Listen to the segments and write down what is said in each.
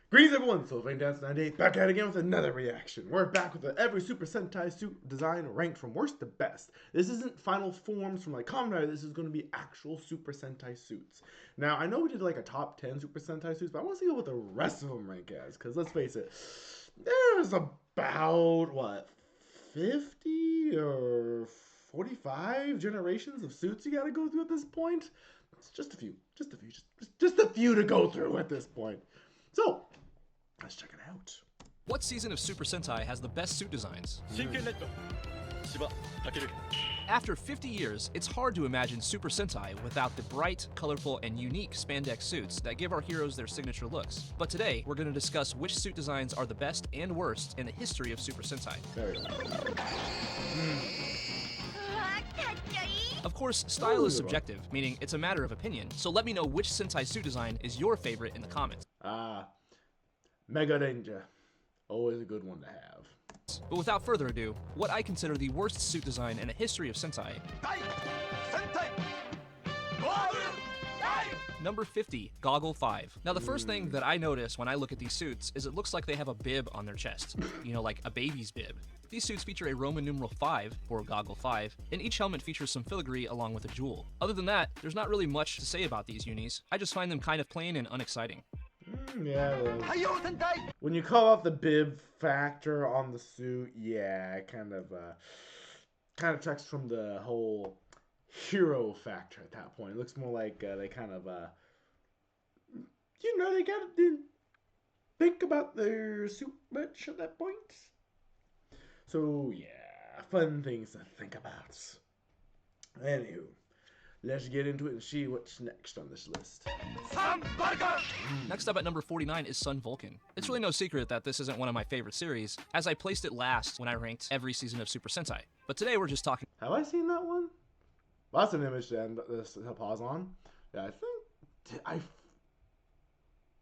Greetings everyone, Sylvain Dance 98 back at it again with another reaction. We're back with every Super Sentai suit design ranked from worst to best. This isn't final forms from like Kamen Rider, this is going to be actual Super Sentai suits. Now, I know we did like a top 10 Super Sentai suits, but I want to see what the rest of them rank as, because let's face it, there's about, what, 50 or 45 generations of suits you gotta go through at this point? It's just a few to go through at this point. So, let's check it out. What season of Super Sentai has the best suit designs? After 50 years, it's hard to imagine Super Sentai without the bright, colorful, and unique spandex suits that give our heroes their signature looks. But today, we're going to discuss which suit designs are the best and worst in the history of Super Sentai. There we go. Of course, style is subjective, meaning it's a matter of opinion, so let me know which Sentai suit design is your favorite in the comments. Mega Danger. Always a good one to have. But without further ado, what I consider the worst suit design in the history of Sentai. Number 50, Goggle 5. Now the first thing that I notice when I look at these suits is it looks like they have a bib on their chest. You know, like a baby's bib. These suits feature a Roman numeral 5, or Goggle 5, and each helmet features some filigree along with a jewel. Other than that, there's not really much to say about these unis. I just find them kind of plain and unexciting. Yeah, when you call out the bib factor on the suit, yeah, it kind of checks from the whole hero factor at that point. It looks more like they kind of, they gotta think about their suit much at that point. So, yeah, fun things to think about. Anywho, let's get into it and see what's next on this list. Next up at number 49 is Sun Vulcan. It's really no secret that this isn't one of my favorite series, as I placed it last when I ranked every season of Super Sentai. But today we're just talking. Have I seen that one? Well, that's an image to end this pause on. Yeah, I think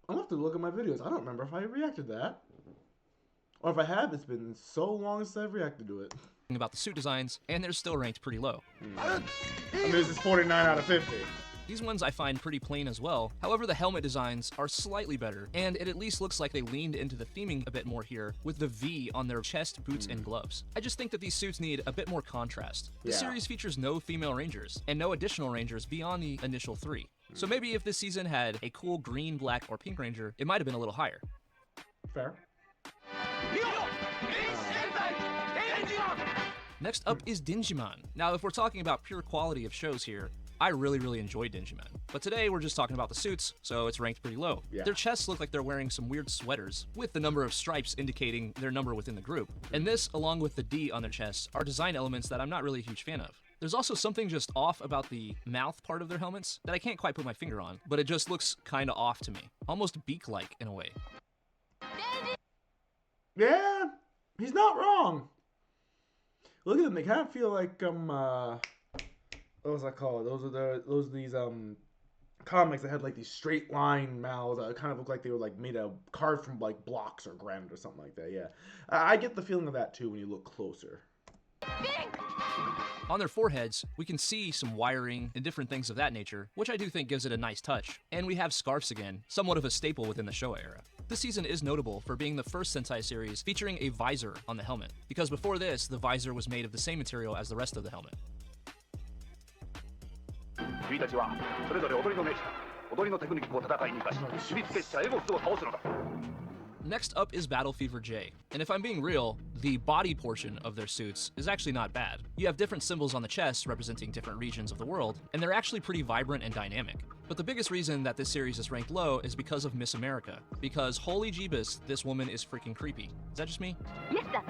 I'll have to look at my videos. I don't remember if I reacted to that. Or if I have, it's been so long since I've reacted to it. About the suit designs, and they're still ranked pretty low. I mean, this is 49 out of 50. These ones I find pretty plain as well. However, the helmet designs are slightly better, and it at least looks like they leaned into the theming a bit more here with the V on their chest, boots, and gloves. I just think that these suits need a bit more contrast. The series features no female rangers, and no additional rangers beyond the initial 3. So maybe if this season had a cool green, black, or pink ranger, it might have been a little higher. Fair. Next up is Digimon. Now, if we're talking about pure quality of shows here, I really enjoy Digimon. But today we're just talking about the suits, so it's ranked pretty low. Their chests look like they're wearing some weird sweaters, with the number of stripes indicating their number within the group. And this, along with the D on their chests, are design elements that I'm not really a huge fan of. There's also something just off about the mouth part of their helmets that I can't quite put my finger on, but it just looks kinda off to me. Almost beak-like in a way. Yeah, he's not wrong. Look at them. They kind of feel like what was that called? Those are these comics that had like these straight line mouths that kind of look like they were like made of carved from like blocks or granite or something like that. Yeah, I get the feeling of that too when you look closer. On their foreheads, we can see some wiring and different things of that nature, which I do think gives it a nice touch. And we have scarves again, somewhat of a staple within the Showa era. This season is notable for being the first Sentai series featuring a visor on the helmet, because before this, the visor was made of the same material as the rest of the helmet. Next up is Battle Fever J, and if I'm being real, the body portion of their suits is actually not bad. You have different symbols on the chest representing different regions of the world, and they're actually pretty vibrant and dynamic. But the biggest reason that this series is ranked low is because of Miss America, because holy jeebus, this woman is freaking creepy. Is that just me? Yes, sir.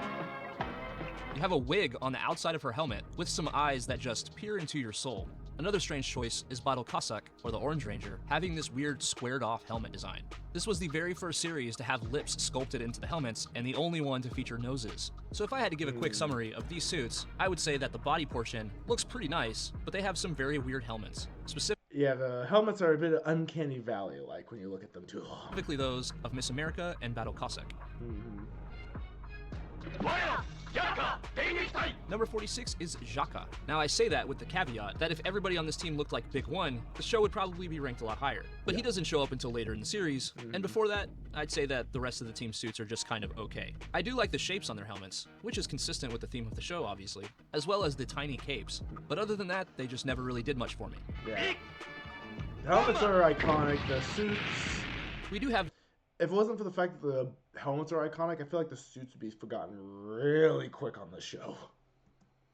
You have a wig on the outside of her helmet with some eyes that just peer into your soul. Another strange choice is Bottle Cossack, or the Orange Ranger, having this weird squared-off helmet design. This was the very first series to have lips sculpted into the helmets, and the only one to feature noses. So if I had to give a quick summary of these suits, I would say that the body portion looks pretty nice, but they have some very weird helmets. Yeah, the helmets are a bit of uncanny valley-like when you look at them too. Specifically those of Miss America and Battle Cossack. Number 46 is Jaka. Now I say that with the caveat that if everybody on this team looked like Big One, the show would probably be ranked a lot higher. But he doesn't show up until later in the series, and before that, I'd say that the rest of the team's suits are just kind of okay. I do like the shapes on their helmets, which is consistent with the theme of the show obviously, as well as the tiny capes. But other than that, they just never really did much for me. Yeah. The helmets are iconic, the suits... We do have... If it wasn't for the fact that the helmets are iconic, I feel like the suits would be forgotten really quick on the show.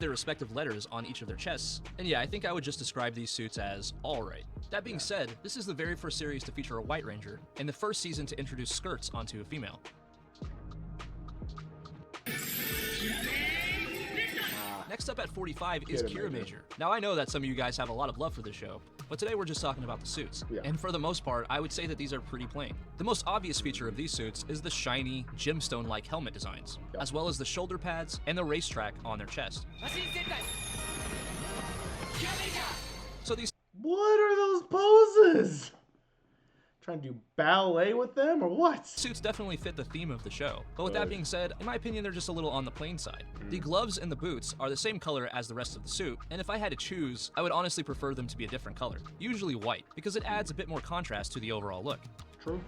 Their respective letters on each of their chests, and yeah, I think I would just describe these suits as alright. That being said, this is the very first series to feature a White Ranger, and the first season to introduce skirts onto a female. Next up at 45 is Kira Major. Now I know that some of you guys have a lot of love for this show, but today we're just talking about the suits. And for the most part, I would say that these are pretty plain. The most obvious feature of these suits is the shiny, gemstone-like helmet designs, as well as the shoulder pads and the racetrack on their chest. So these... What are those poses? Trying to do ballet with them or what? Suits definitely fit the theme of the show, but with that being said, in my opinion, they're just a little on the plain side. The gloves and the boots are the same color as the rest of the suit, and if I had to choose, I would honestly prefer them to be a different color, usually white, because it adds a bit more contrast to the overall look. True.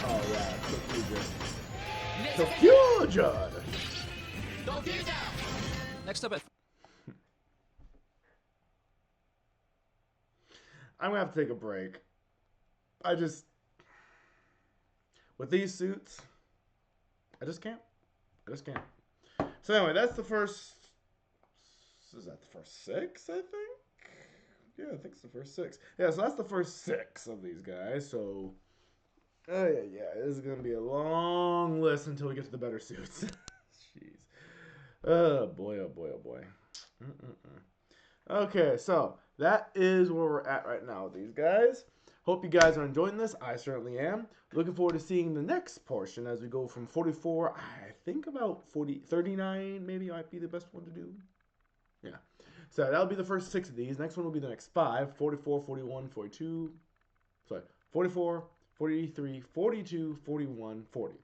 Oh yeah, Toku. Next up at... I'm gonna have to take a break. With these suits, I just can't. So anyway, that's the first, is that the first 6, I think? Yeah, I think it's the first 6. Yeah, so that's the first 6 of these guys, so, yeah, this is gonna be a long list until we get to the better suits. Jeez. Oh boy. Okay, so that is where we're at right now with these guys. Hope you guys are enjoying this. I certainly am. Looking forward to seeing the next portion as we go from 44, I think about 39 maybe might be the best one to do. Yeah. So that'll be the first 6 of these. Next one will be the next 5, 44, 41, 42. Sorry, 44, 43, 42, 41, 40.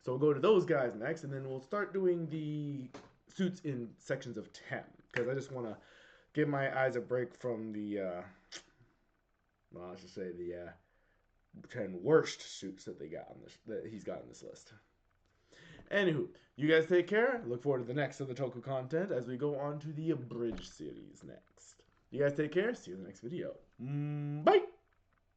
So we'll go to those guys next, and then we'll start doing the suits in sections of 10. Because I just want to give my eyes a break from the, well, I should say the 10 worst suits that they got on this, that he's got on this list. Anywho, you guys take care. Look forward to the next of the Toku content as we go on to the Abridged series next. You guys take care. See you in the next video. Bye!